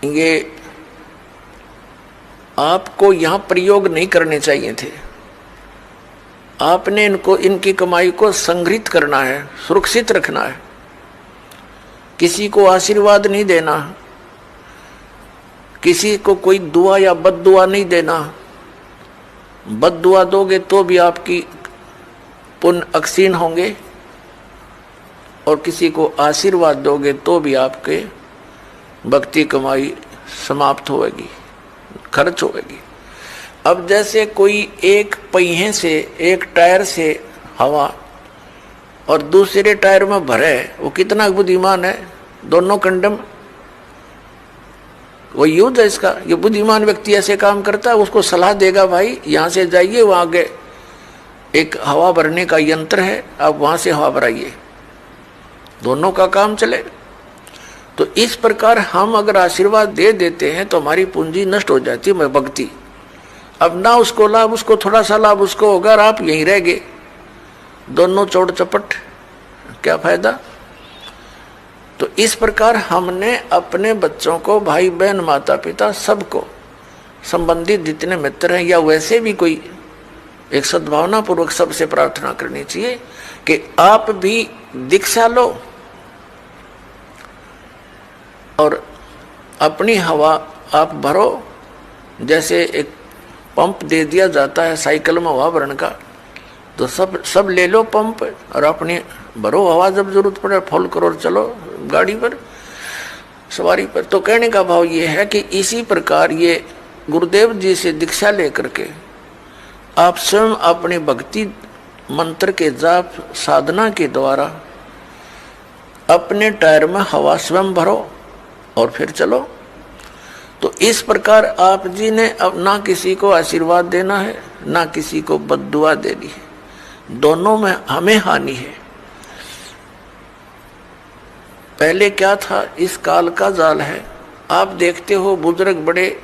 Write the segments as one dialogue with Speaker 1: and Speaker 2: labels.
Speaker 1: ये आपको यहां प्रयोग नहीं करने चाहिए थे। आपने इनकी कमाई को संग्रहित करना है, सुरक्षित रखना है। किसी को आशीर्वाद नहीं देना, किसी को कोई दुआ या बद्दुआ नहीं देना। बद्दुआ दोगे तो भी आपकी पुण्य अक्षीण होंगे, और किसी को आशीर्वाद दोगे तो भी आपके भक्ति कमाई समाप्त होगी, खर्च होगी। अब जैसे कोई एक पहिए से, एक टायर से हवा और दूसरे टायर में भरे, वो कितना बुद्धिमान है, दोनों कंडम, वो युद्ध है इसका। ये बुद्धिमान व्यक्ति ऐसे काम करता है, उसको सलाह देगा भाई यहाँ से जाइए, वहाँ आगे एक हवा भरने का यंत्र है, आप वहाँ से हवा भराइए, दोनों का काम चले। तो इस प्रकार हम अगर आशीर्वाद दे देते हैं तो हमारी पूंजी नष्ट हो जाती है, भक्ति। अब ना उसको लाभ, उसको थोड़ा सा लाभ उसको होगा, और आप यहीं रह गए, दोनों चौड़ चपट, क्या फायदा। तो इस प्रकार हमने अपने बच्चों को, भाई बहन, माता पिता, सबको, संबंधित जितने मित्र हैं, या वैसे भी कोई, एक सद्भावना पूर्वक सबसे प्रार्थना करनी चाहिए कि आप भी दीक्षा लो और अपनी हवा आप भरो। जैसे एक पंप दे दिया जाता है साइकिल में हवा भरने का, तो सब ले लो पंप और अपनी भरो हवा, जब जरूरत पड़े फुल करो और चलो गाड़ी पर, सवारी पर। तो कहने का भाव ये है कि इसी प्रकार ये गुरुदेव जी से दीक्षा लेकर के आप स्वयं अपने भक्ति मंत्र के जाप साधना के द्वारा अपने टायर में हवा स्वयं भरो और फिर चलो। तो इस प्रकार आप जी ने अब ना किसी को आशीर्वाद देना है, ना किसी को बद्दुआ देनी है, दोनों में हमें हानि है। पहले क्या था, इस काल का जाल है। आप देखते हो बुजुर्ग बड़े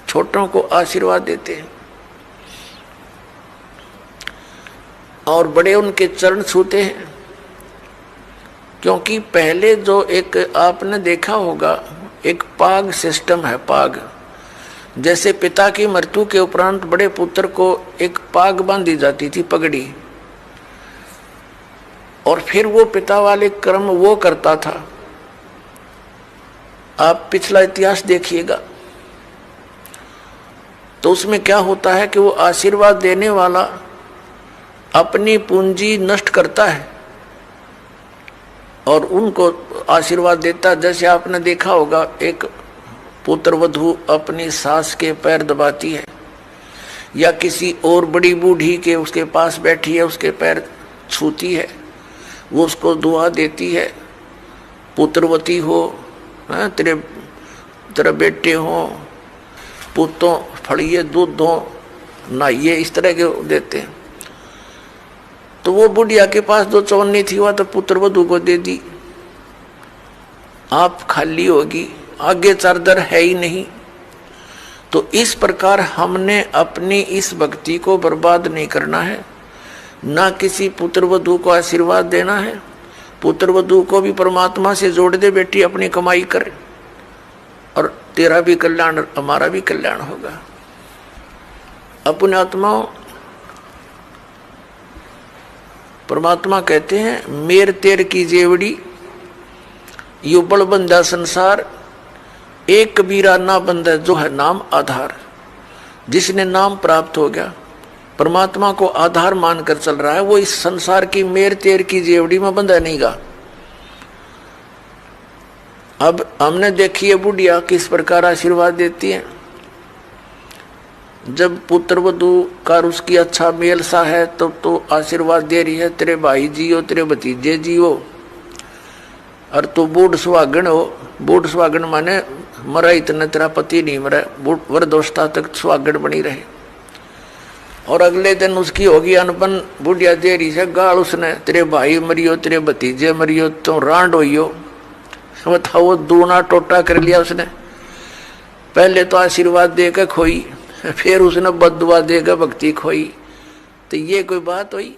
Speaker 1: छोटों को आशीर्वाद देते हैं और बड़े उनके चरण छूते हैं, क्योंकि पहले जो एक आपने देखा होगा एक पाग सिस्टम है। पाग जैसे पिता की मृत्यु के उपरांत बड़े पुत्र को एक पाग बांधी जाती थी, पगड़ी, और फिर वो पिता वाले कर्म वो करता था। आप पिछला इतिहास देखिएगा तो उसमें क्या होता है कि वो आशीर्वाद देने वाला अपनी पूंजी नष्ट करता है और उनको आशीर्वाद देता। जैसे आपने देखा होगा एक पुत्र वधू अपनी सास के पैर दबाती है, या किसी और बड़ी बूढ़ी के उसके पास बैठी है उसके पैर छूती है, वो उसको दुआ देती है, पुत्रवती हो, तेरे बेटे हो, पुतों फड़िए दूध दो, नहाइए, इस तरह के देते हैं। तो वो बुढ़िया के पास जो चौनी थी वह तो पुत्र वधू को दे दी, आप खाली होगी, आगे चारदर है ही नहीं। तो इस प्रकार हमने अपनी इस भक्ति को बर्बाद नहीं करना है, ना किसी पुत्र वधू को आशीर्वाद देना है। पुत्र वधू को भी परमात्मा से जोड़ दे, बेटी अपनी कमाई कर और तेरा भी कल्याण हमारा भी कल्याण होगा। अपने आत्माओं, परमात्मा कहते हैं मेर तेर की जेवड़ी युबल बंदा संसार, एक कबीरा ना बंदा जो है नाम आधार। जिसने नाम प्राप्त हो गया, परमात्मा को आधार मानकर चल रहा है, वो इस संसार की मेर तेर की जेवड़ी में बंधा नहीं गा। अब हमने देखी है बुढ़िया किस प्रकार आशीर्वाद देती है। जब पुत्र वधू का उसकी अच्छा मेल सा है तब तो आशीर्वाद दे रही है, तेरे भाई जियो, तेरे भतीजे जियो, और तू बूढ़ सुहागन हो। बूढ़ सुहागन माने मरा इतना तेरा पति नहीं मरा, वृद्धावस्था तक सुहागन बनी रहे। और अगले दिन उसकी होगी अनपन, बुढ़िया दे रही है गाल उसने, तेरे भाई मरियो, तेरे भतीजे मरियो, तो रांड होइयो। समझा, वो दूना टोटा कर लिया उसने। पहले तो आशीर्वाद देकर खोई, फिर उसने बद्दुआ देकर भक्ति खोई। तो ये कोई बात हुई?